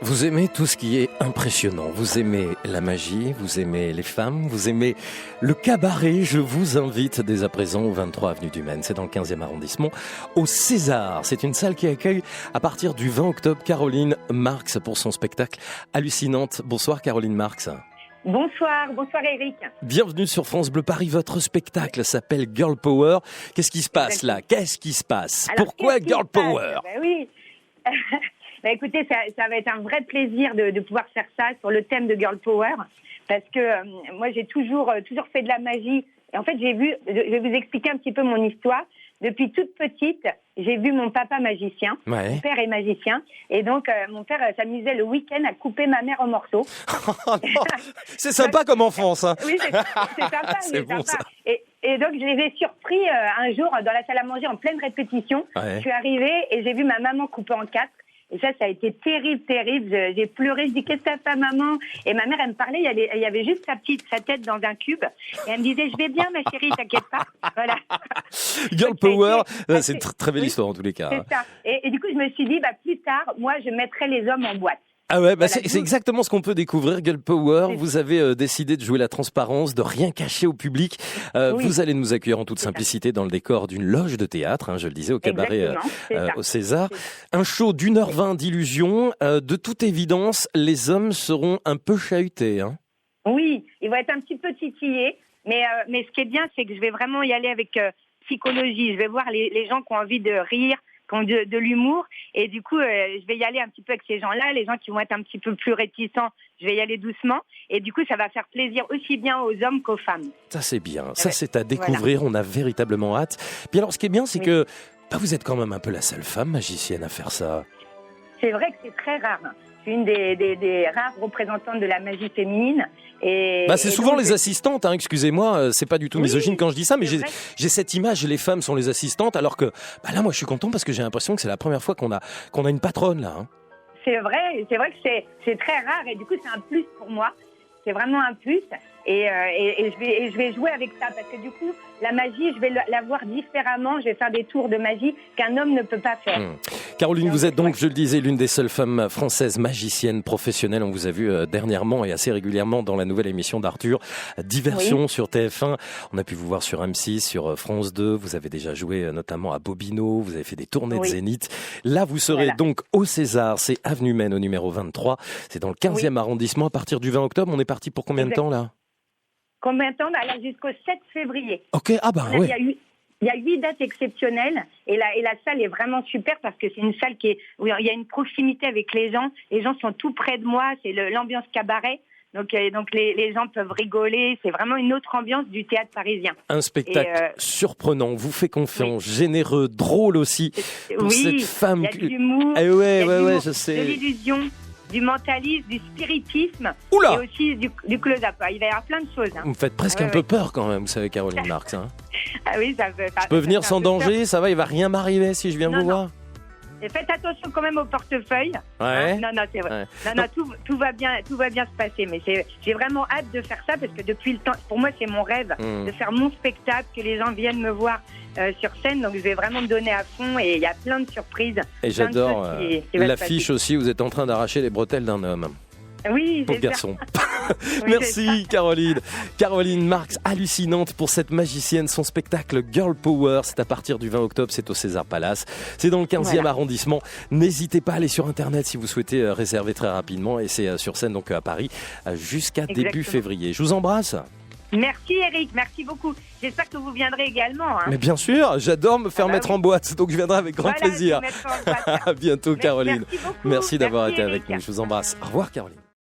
Vous aimez tout ce qui est impressionnant, vous aimez la magie, vous aimez les femmes, vous aimez le cabaret. Je vous invite dès à présent au 23 avenue du Maine, c'est dans le 15e arrondissement, au César. C'est une salle qui accueille à partir du 20 octobre Caroline Marx pour son spectacle Hallucinante. Bonsoir Caroline Marx. Bonsoir Eric. Bienvenue sur France Bleu Paris, votre spectacle s'appelle Girl Power. Qu'est-ce qui se passe là ? Qu'est-ce qui se passe ? Alors, Pourquoi Girl Power ? Oui. Écoutez, ça va être un vrai plaisir de pouvoir faire ça sur le thème de Girl Power, parce que moi j'ai toujours fait de la magie. Et en fait, je vais vous expliquer un petit peu mon histoire. Depuis toute petite, j'ai vu mon papa magicien, Mon père est magicien, et donc mon père s'amusait le week-end à couper ma mère en morceaux. C'est sympa comme enfance, hein. Oui, c'est sympa. C'est bon, sympa. Et donc je les ai surpris un jour dans la salle à manger en pleine répétition. Ouais. Je suis arrivée et j'ai vu ma maman couper en 4. Et ça a été terrible. J'ai pleuré, je dis qu'est-ce que ça fait maman ? Et ma mère, elle me parlait, il y avait juste sa tête dans un cube. Et elle me disait, je vais bien ma chérie, t'inquiète pas. Voilà. Girl Power, c'est une très belle histoire en tous les cas. C'est ça. Et du coup, je me suis dit, plus tard, moi, je mettrai les hommes en boîte. Ah ouais, Voilà, c'est exactement ce qu'on peut découvrir, Girl Power. Vous avez décidé de jouer la transparence, de rien cacher au public. Oui. Vous allez nous accueillir en toute simplicité dans le décor d'une loge de théâtre, hein, je le disais, au cabaret au César. Un show d'1h20 d'illusion. De toute évidence, les hommes seront un peu chahutés. Hein. Oui, ils vont être un petit peu titillés. Mais ce qui est bien, c'est que je vais vraiment y aller avec psychologie. Je vais voir les gens qui ont envie de rire, de l'humour, et du coup je vais y aller un petit peu avec ces gens-là. Les gens qui vont être un petit peu plus réticents, je vais y aller doucement, et du coup ça va faire plaisir aussi bien aux hommes qu'aux femmes. Ça c'est bien, ça c'est à découvrir, voilà. On a véritablement hâte. Puis alors ce qui est bien, c'est que vous êtes quand même un peu la seule femme magicienne à faire ça. C'est vrai que c'est très rare. Je suis une des rares représentantes de la magie féminine. C'est souvent les assistantes, hein, excusez-moi, c'est pas du tout misogyne quand je dis ça, mais j'ai cette image, les femmes sont les assistantes, alors que là, moi, je suis content parce que j'ai l'impression que c'est la première fois qu'on a une patronne, là. Hein. C'est vrai que c'est très rare, et du coup, c'est un plus pour moi. C'est vraiment un plus, et je vais jouer avec ça, parce que du coup, la magie, je vais la voir différemment, je vais faire des tours de magie qu'un homme ne peut pas faire. Caroline, vous êtes donc, je le disais, l'une des seules femmes françaises magiciennes professionnelles. On vous a vu dernièrement et assez régulièrement dans la nouvelle émission d'Arthur, Diversion sur TF1. On a pu vous voir sur M6, sur France 2. Vous avez déjà joué notamment à Bobino. Vous avez fait des tournées de Zénith. Là, vous serez donc au César. C'est avenue Maine au numéro 23. C'est dans le 15e arrondissement. À partir du 20 octobre, on est parti pour combien de temps là ? Combien de temps ? Là, jusqu'au 7 février. Ok, Il y a 8 dates exceptionnelles, et la salle est vraiment super parce que c'est une salle où il y a une proximité avec les gens. Les gens sont tout près de moi, c'est l'ambiance cabaret. Donc les gens peuvent rigoler, c'est vraiment une autre ambiance du théâtre parisien. Un spectacle surprenant, vous fait confiance, généreux, drôle aussi. Pour cette femme. Il y a de l'humour, je sais. De l'illusion, du mentalisme, du spiritisme, Oula, et aussi du close-up. Il va y avoir plein de choses. Vous me faites presque un peu peur quand même, vous savez, Caroline Marx. Hein. Ah oui, je peux venir sans danger, ça va, il va rien m'arriver si je viens vous voir. Et faites attention quand même au portefeuille. Ouais. Non, c'est vrai. Non, tout va bien se passer. Mais j'ai vraiment hâte de faire ça parce que depuis le temps, pour moi, c'est mon rêve de faire mon spectacle, que les gens viennent me voir sur scène. Donc, je vais vraiment me donner à fond et il y a plein de surprises. Et j'adore l'affiche aussi. Vous êtes en train d'arracher les bretelles d'un homme. Oui, pauvre garçon. Merci Caroline. Caroline Marx, hallucinante pour cette magicienne. Son spectacle Girl Power, c'est à partir du 20 octobre, c'est au César Palace. C'est dans le 15e arrondissement. N'hésitez pas à aller sur Internet si vous souhaitez réserver très rapidement. Et c'est sur scène donc à Paris jusqu'à début février. Je vous embrasse. Merci Eric, merci beaucoup. J'espère que vous viendrez également. Hein. Mais bien sûr, j'adore me faire mettre en boîte, donc je viendrai avec grand plaisir. À bientôt Caroline. Merci beaucoup. Merci d'avoir été avec nous. Je vous embrasse. Au revoir Caroline.